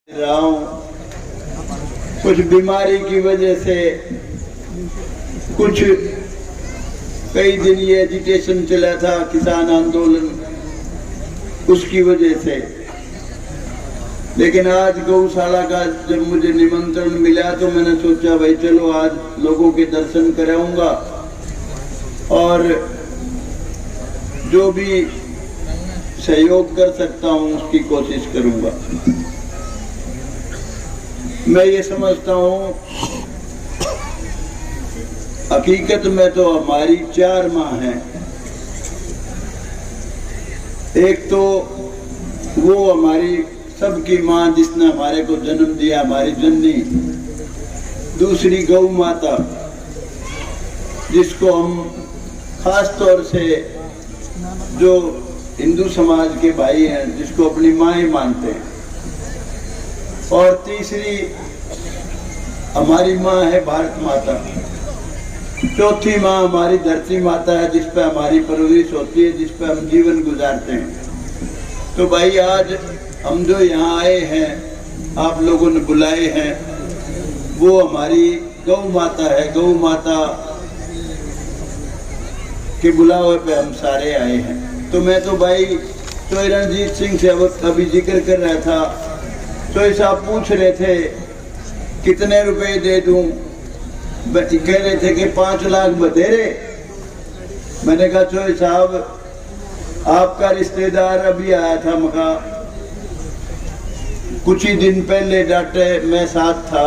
रहा हूँ। कुछ बीमारी की वजह से कई दिन ये एजिटेशन चला था, किसान आंदोलन, उसकी वजह से। लेकिन आज गौशाला का जब मुझे निमंत्रण मिला तो मैंने सोचा भाई चलो आज लोगों के दर्शन कराऊंगा और जो भी सहयोग कर सकता हूँ उसकी कोशिश करूंगा। मैं ये समझता हूँ हकीकत में तो हमारी 4 माँ हैं। एक तो वो हमारी सबकी माँ जिसने हमारे को जन्म दिया, हमारी जननी। दूसरी गौ माता जिसको हम खास तौर से जो हिंदू समाज के भाई हैं जिसको अपनी माँ ही मानते हैं। और तीसरी हमारी माँ है भारत माता। चौथी माँ हमारी धरती माता है जिस पे हमारी परवरिश होती है, जिस पे हम जीवन गुजारते हैं। तो भाई आज हम जो यहाँ आए हैं, आप लोगों ने बुलाए हैं, वो हमारी गौ माता है। गौ माता के बुलावे पे हम सारे आए हैं। तो मैं तो भाई चौधरी रणजीत सिंह से अभी जिक्र कर रहा था। चौधरी साहब पूछ रहे थे कितने रुपए दे दूं, कह रहे थे कि 5 लाख बतेरे। मैंने कहा चौधरी साहब आपका रिश्तेदार अभी आया था मका, कुछ ही दिन पहले डाटे मैं साथ था,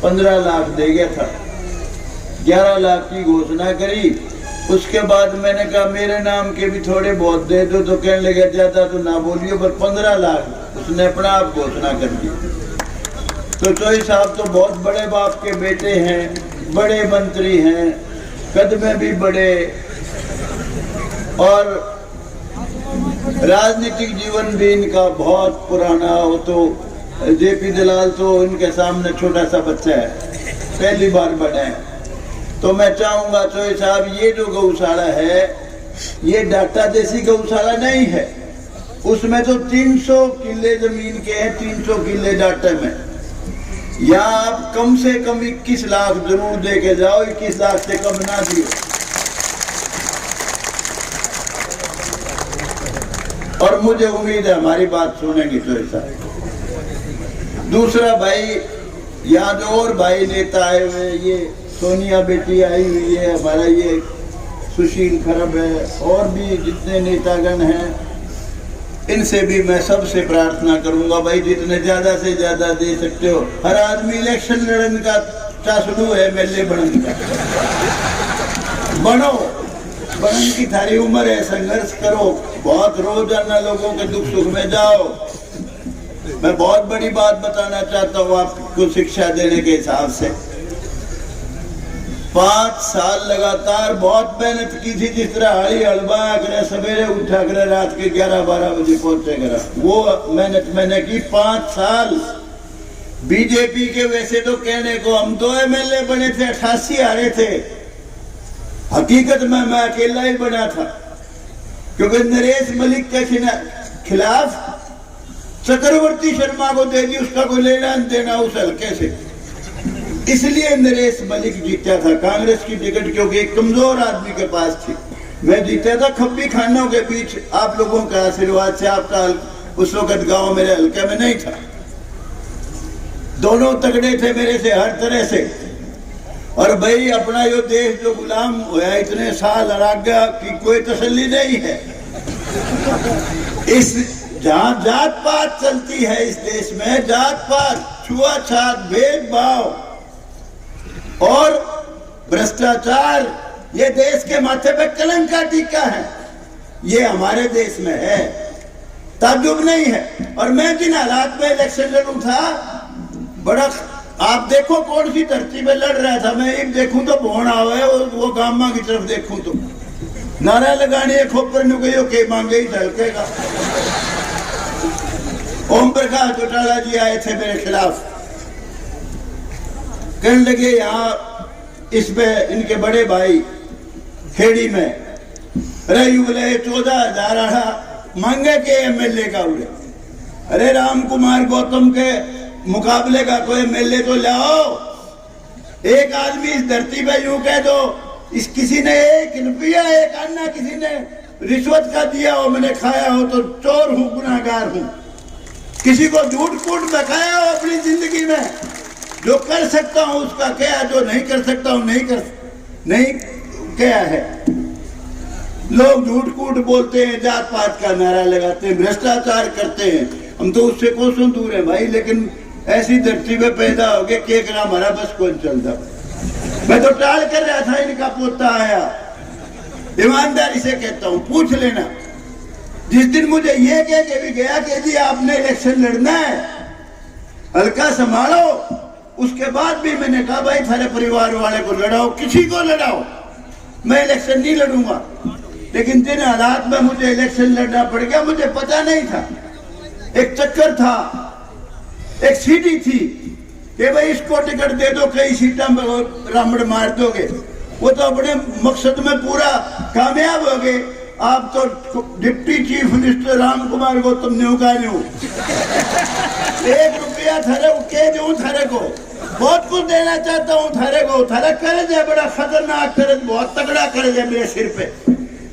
15 लाख दे गया था। 11 लाख की घोषणा करी। उसके बाद मैंने कहा मेरे नाम के भी थोड़े बहुत दे दो, तो कहने लगे ज्यादा तो ना बोलियो, पर 15 लाख उसने अपना आप घोषणा कर दी। तो चौधरी साहब तो बहुत बड़े बाप के बेटे हैं, बड़े मंत्री हैं, कद में भी बड़े, और राजनीतिक जीवन भी इनका बहुत पुराना। हो तो जेपी दलाल तो इनके सामने छोटा सा बच्चा है, पहली बार बने हैं। तो मैं चाहूंगा चौधरी साहब ये जो गौशाला है ये डाटा जैसी गौशाला नहीं है। उसमें तो 300 किले जमीन के हैं, 300 किले डाटे में। यहाँ आप कम से कम 21 लाख जरूर दे के जाओ, 21 लाख से कम ना दियो। और मुझे उम्मीद है हमारी बात सुनेंगे चौधरी साहब। दूसरा भाई यहाँ जो और भाई नेता आए हुए, ये सोनिया बेटी आई हुई है, हमारा ये सुशील खरब है, और भी जितने नेतागण हैं इनसे भी मैं सबसे प्रार्थना करूंगा भाई जितने ज्यादा से ज्यादा दे सकते हो। हर आदमी इलेक्शन लड़ने का चासलू है, एमएलए बनने का। बनने की थारी उम्र है, संघर्ष करो, बहुत रोजाना लोगों के दुख सुख में जाओ। मैं बहुत बड़ी बात बताना चाहता हूँ आपको शिक्षा देने के हिसाब से। 5 साल लगातार बहुत मेहनत की थी। जिस तरह हाड़ी हलवा करे, सवेरे उठा करे, रात के 11-12 बजे पहुंचे करा, वो मेहनत मैंने की 5 साल। बीजेपी के वैसे तो कहने को हम 2 एमएलए बने थे, 88 हारे थे। हकीकत में मैं अकेला ही बना था, क्योंकि नरेश मलिक के खिलाफ चक्रवर्ती शर्मा को दे दी, उसका कोई लेना देना उस हल्के से। इसलिए नरेश मलिक जीता था कांग्रेस की टिकट, क्योंकि एक कमजोर आदमी के पास थी। मैं जीता था खब्बी खानों के बीच, आप लोगों का आशीर्वाद से। आपका उस वक्त गांव मेरे हल्के में नहीं था। दोनों तगड़े थे मेरे से हर तरह से। और भाई अपना यो देश जो गुलाम हुआ इतने साल अरागा की कोई तसल्ली नहीं है। इस जहां जात पात चलती है इस देश में, जात पात, छुआछात, भेदभाव और भ्रष्टाचार, ये देश के माथे पे कलंक का टीका है। ये हमारे देश में है, ताज्जुब नहीं है। और मैं जिन हालात में इलेक्शन लड़ूं था, बड़ा आप देखो कौन सी धरती पे लड़ रहा था। मैं एक देखूं तो भोन आवे, वो गामा की तरफ देखूं तो नारा लगाने खोपर नु गयो के मांगे ही झलकेगा। ओम प्रकाश चौटाला जी आए थे मेरे खिलाफ, कहने लगे यहाँ इस पे इनके बड़े भाई खेड़ी में रही बोले 14,000 मांगे के एमएलए का उड़े। अरे राम कुमार गौतम के मुकाबले का कोई मेले तो लाओ। एक आदमी इस धरती पे यूं कह दो, इस किसी ने 1 रुपया, 1 अन्ना किसी ने रिश्वत का दिया हो, मैंने खाया हो तो चोर हूं, गुनाहगार हूं। किसी को झूठ कूट बकाया हो अपनी जिंदगी में, जो कर सकता हूं उसका क्या, जो नहीं कर सकता हूं नहीं क्या है। लोग झूठ कूट बोलते हैं, जात पात का नारा लगाते हैं, भ्रष्टाचार करते हैं, हम तो उससे कोसों दूर है भाई। लेकिन ऐसी धरती पे पैदा हो गए कि एक ना हमारा बस कौन चलता। मैं तो टाल कर रहा था, इनका पोता आया। ईमानदारी से कहता हूं, पूछ लेना। जिस दिन मुझे ये कह के भी गया कि जी आपने इलेक्शन लड़ना है, हल्का संभालो, उसके बाद भी मैंने कहा भाई थारे परिवार वाले को लड़ाओ, किसी को लड़ाओ, मैं इलेक्शन नहीं लड़ूंगा। लेकिन जिन हालात में मुझे इलेक्शन लड़ना पड़ गया, मुझे पता नहीं था। एक चक्कर था, एक सीढ़ी थी कि भाई इसको टिकट दे दो, कई सीटा में रामड़ मार दोगे। वो तो अपने मकसद में पूरा कामयाब हो गए। आप तो deputy chief minister Ram Kumar Gautam ने उगा लो 1 रुपया थारे के दूं, थारे को बहुत कुछ देना चाहता हूँ, थारे को। थारा कर्ज है, बड़ा खतरनाक कर्ज, बहुत तगड़ा कर्ज है मेरे सिर पे।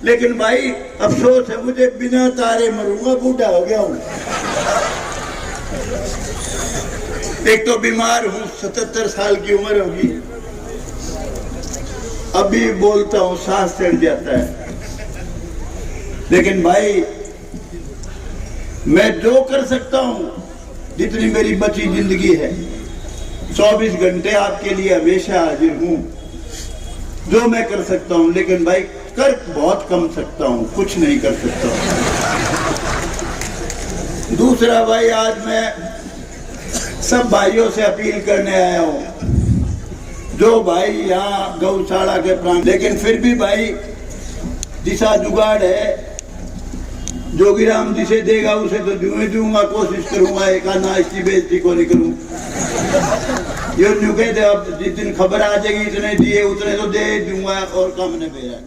लेकिन भाई अफसोस है, मुझे बिना तारे मरूंगा, बूढ़ा हो गया हूं। एक तो बीमार हूं, 77 साल की उम्र होगी, अभी बोलता हूं सांस चढ़ जाता है। लेकिन भाई मैं जो कर सकता हूं, जितनी मेरी बची जिंदगी है, 24 घंटे आपके लिए हमेशा हाजिर हूं, जो मैं कर सकता हूं। लेकिन भाई कर बहुत कम सकता हूं, कुछ नहीं कर सकता हूं। दूसरा भाई, आज मैं सब भाइयों से अपील करने आया हूं, जो भाई यहाँ गौशाला के प्राण, लेकिन फिर भी भाई जिसा जुगाड़ है, जोगीराम जिसे देगा उसे तो दूंगा, कोशिश करूंगा एक आना इसकी बेइज्जती को नहीं करूं। ये न्यू कहते अब जिस दिन खबर आ जाएगी इतने दिए उतने तो दे दूंगा और कम नहीं मेरा।